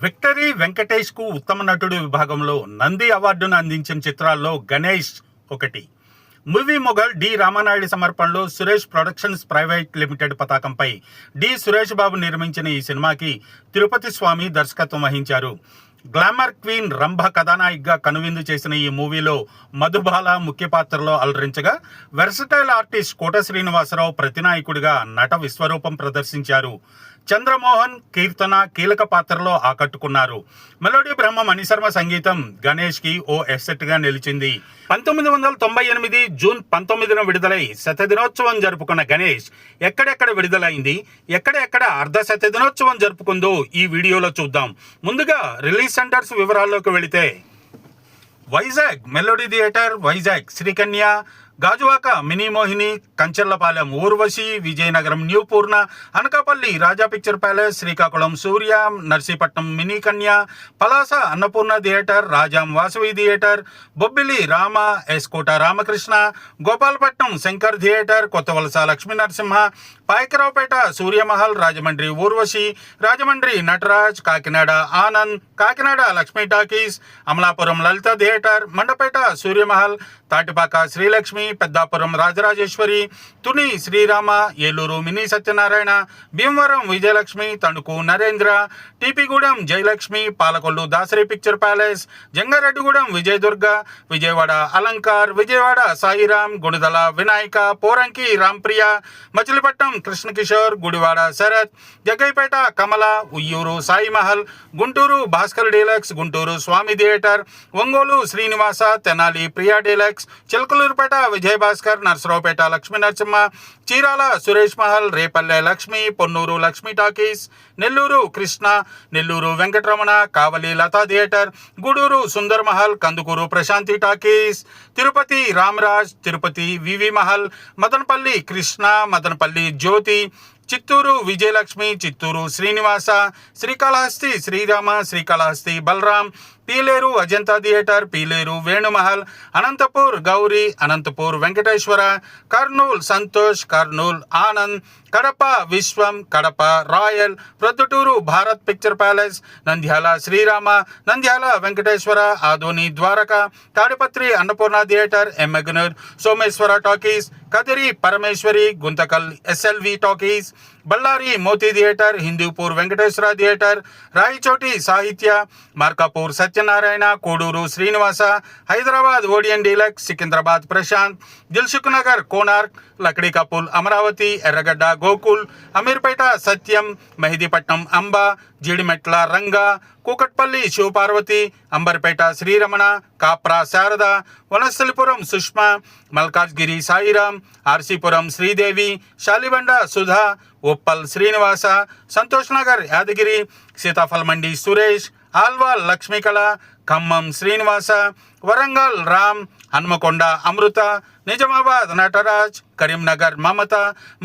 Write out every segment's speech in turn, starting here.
Victory వెంకటేష్కు ఉత్తమ నటుడు విభాగంలో నంది అవార్డును అందించిన చిత్రాల్లో గణేష్ ఒకటి. మూవీ మొఘల్ డి రామానాయుడు సమర్పణలో సురేష్ ప్రొడక్షన్స్ ప్రైవేట్ లిమిటెడ్ పతాకంపై డి సురేష్ బాబు నిర్మించిన ఈ సినిమాకి తిరుపతి స్వామి దర్శకత్వం వహించారు. గ్లామర్ క్వీన్ రంభ కథానాయికగా కనువిందు చేసిన ఈ మూవీలో మధుబాల ముఖ్య పాత్రలో అలరించగా, వెర్సటైల్ ఆర్టిస్ట్ కోట శ్రీనివాసరావు ప్రతినాయకుడిగా నట విశ్వరూపం ప్రదర్శించారు. చంద్రమోహన్, కీర్తన కీలక పాత్రలో ఆకట్టుకున్నారు. మెలోడీ బ్రహ్మ మణిశర్మ సంగీతం గణేష్కి ఓ ఎసెట్గా నిలిచింది. 1998 జూన్ 19న విడుదలై శతదినోత్సవం జరుపుకున్న గణేష్ ఎక్కడెక్కడ విడుదలైంది, ఎక్కడెక్కడ అర్ధ శతదినోత్సవం జరుపుకుందో ఈ వీడియోలో చూద్దాం. ముందుగా రిలీజ్ సెంటర్స్ వివరాల్లోకి వెళితే, Vizag melody theatre, Vizag Srikanya, Gajuwaka mini Mohini, Kancherlapalem Urvashi, Vizianagaram new Purna, Anakapalli Raja picture palace, Srikakulam Surya, Narsipatnam mini Kanya, Palasa Annapurna theatre, Rajam Vasavi theatre, Bobbili Rama, S Kota Ramakrishna, Gopalapatnam Shankar theatre, Kothavalasa Lakshmi Narasimha, Payakaraopeta Suryamahal, Rajahmundry Urvashi, Rajahmundry Nataraj, Kakinada Anand, Kakinada Lakshmi talkies, Amalapuram Lalitha theatre, Mandapeta Suryamahal, Tatipaka Srilakshmi, Peddapuram Rajarajeshwari, Tuni Srirama, Eluru mini Satyanarayana, Bhimavaram Vijayalakshmi, Tanuku Narendra, TP Gudem Jayalakshmi, Palakollu Dasari picture palace, Jangareddygudem Vijayadurga, Vijayawada Alankar, Vijayawada Sairam, Gunadala Vinayaka, Poranki Rampriya, Machilipatnam Krishnakishore, Gudivada Sarath, Jaggaiahpet Kamala, Vuyyuru Saimahal, Guntur Bhaskar deluxe, Guntur Swamy theatre, Ongole Srinivasa, Tenali Priya deluxe, Chilakaluripet Vijayabhaskar, Narasaraopet Lakshmi Narasimha, Chirala Suresh Mahal, Repalle Lakshmi, Ponnur Lakshmi talkies, Nellore Krishna, Nellore Venkataramana, Kavali Latha theatre, Gudur Sundar Mahal, Kandukur Prashanthi talkies, Tirupati Ramraj, Tirupati VV Mahal, Madanapalle Krishna, Madanapalle జ్యోతి, Chittoor Vijayalakshmi, Chittoor Srinivasa, Srikalahasti Srirama, Srikalahasti Balaram, Pileru Ajanta theatre, Pileru Venumahal, Anantapur Gowri, Anantapur Venkateswara, Kurnool Santosh, Kurnool Anand, Kadapa Viswam, Kadapa royal, Proddatur Bharat picture palace, Nandyal Srirama, Nandyal Venkateswara, Adoni Dwaraka, Tadipatri Annapurna theatre, Emmiganur Someswara talkies, Kadiri Parameshwari, Guntakal SLV talkies, Bellary Moti theatre, Hindupur Venkateswara theatre, Rayachoti Sahitya, Markapur Satyanarayana, Koduru Srinivasa, Hyderabad Odeon deluxe, Secunderabad Prashanth, Dilsukh Nagar Konark, Lakdi Kapul Amaravati, ఎర్రగడ్డ గోకుల్, అమీర్పేట సత్యం, మెహదీపట్నం అంబ, జీడిమెట్ల రంగా, కూకట్పల్లి శివపార్వతి, అంబర్పేట శ్రీరమణ, కాప్రా శారద, వనస్థలిపురం సుష్మా, మల్కాజ్గిరి సాయిరాం, ఆర్సీపురం శ్రీదేవి, శాలిబండ సుధా, ఉప్పల్ శ్రీనివాస, సంతోష్ నగర్ యాదగిరి, సీతాఫల్ మండి సురేష్, ఆల్వాల్ లక్ష్మీకళ, ఖమ్మం శ్రీనివాస, వరంగల్ రామ్, హన్మకొండ అమృత, నిజామాబాద్ నటరాజ్, కరీంనగర్ మమత,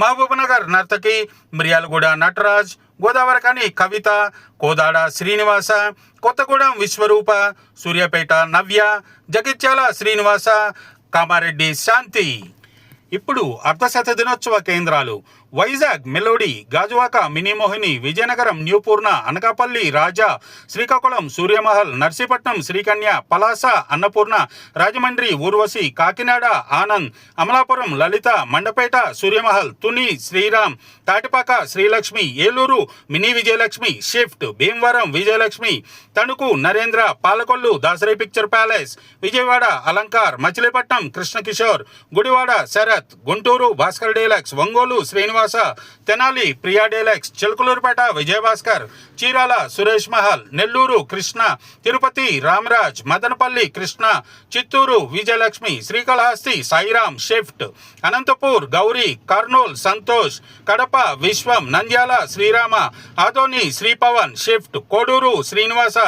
మహబూబ్నగర్ నర్తకి, మిర్యాలగూడ నటరాజ్, గోదావరికని కవిత, కోదాడ శ్రీనివాస, కొత్తగూడెం విశ్వరూప, సూర్యాపేట నవ్య, జగిత్యాల శ్రీనివాస, కామారెడ్డి శాంతి. ఇప్పుడు అర్ధశత దినోత్సవ కేంద్రాలు: Vizag melody, Gajuwaka mini Mohini, Vizianagaram new Purna, Anakapalli Raja, Srikakulam Suryamahal, Narsipatnam Srikanya, Palasa Annapurna, Rajahmundry Urvashi, Kakinada Anand, Amalapuram Lalitha, Mandapeta Suryamahal, Tuni Sriram, Tatipaka Srilakshmi, Eluru mini Vijayalakshmi, shift, Bhimavaram Vijayalakshmi, Tanuku Narendra, Palakollu Dasari picture palace, Vijayawada Alankar, Machilipatnam Krishnakishore, Gudivada Sarath, Guntur Bhaskar deluxe, Ongole Srinivasa, Tenali Priya deluxe, Chilakaluripet Vijayabhaskar, Chirala Suresh Mahal, Nellore Krishna, Tirupati Ramraj, Madanapalle Krishna, Chittoor Vijayalakshmi, Srikalahasti Sairam shift, Anantapur Gowri, Kurnool Santosh, Kadapa Viswam, Nandyal Srirama, Adoni Sripavan shift, Koduru Srinivasa,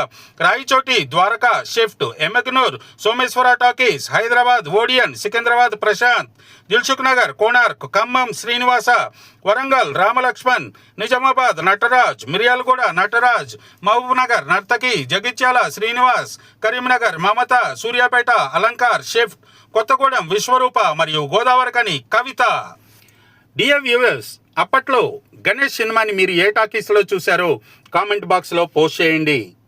Rayachoti Dwaraka shift, Emmiganur Someswara talkies, Hyderabad Odeon, Secunderabad Prashanth, Dilsukh Nagar Konark, Khammam Srinivasa, Warangal Ramalakshman, Nizamabad Nataraj, Miryalaguda Nataraj, Mahabubnagar Nartaki, Jagtial Srinivas, Karimnagar Mamata, Suryapet Alankar shift, Kothagudem Viswaroopa మరియు గోదావరికని కవిత. Dear viewers, అప్పట్లో గణేష్ సినిమాని మీరు ఏ టాకీస్లో చూశారో కామెంట్ బాక్స్లో పోస్ట్ చేయండి.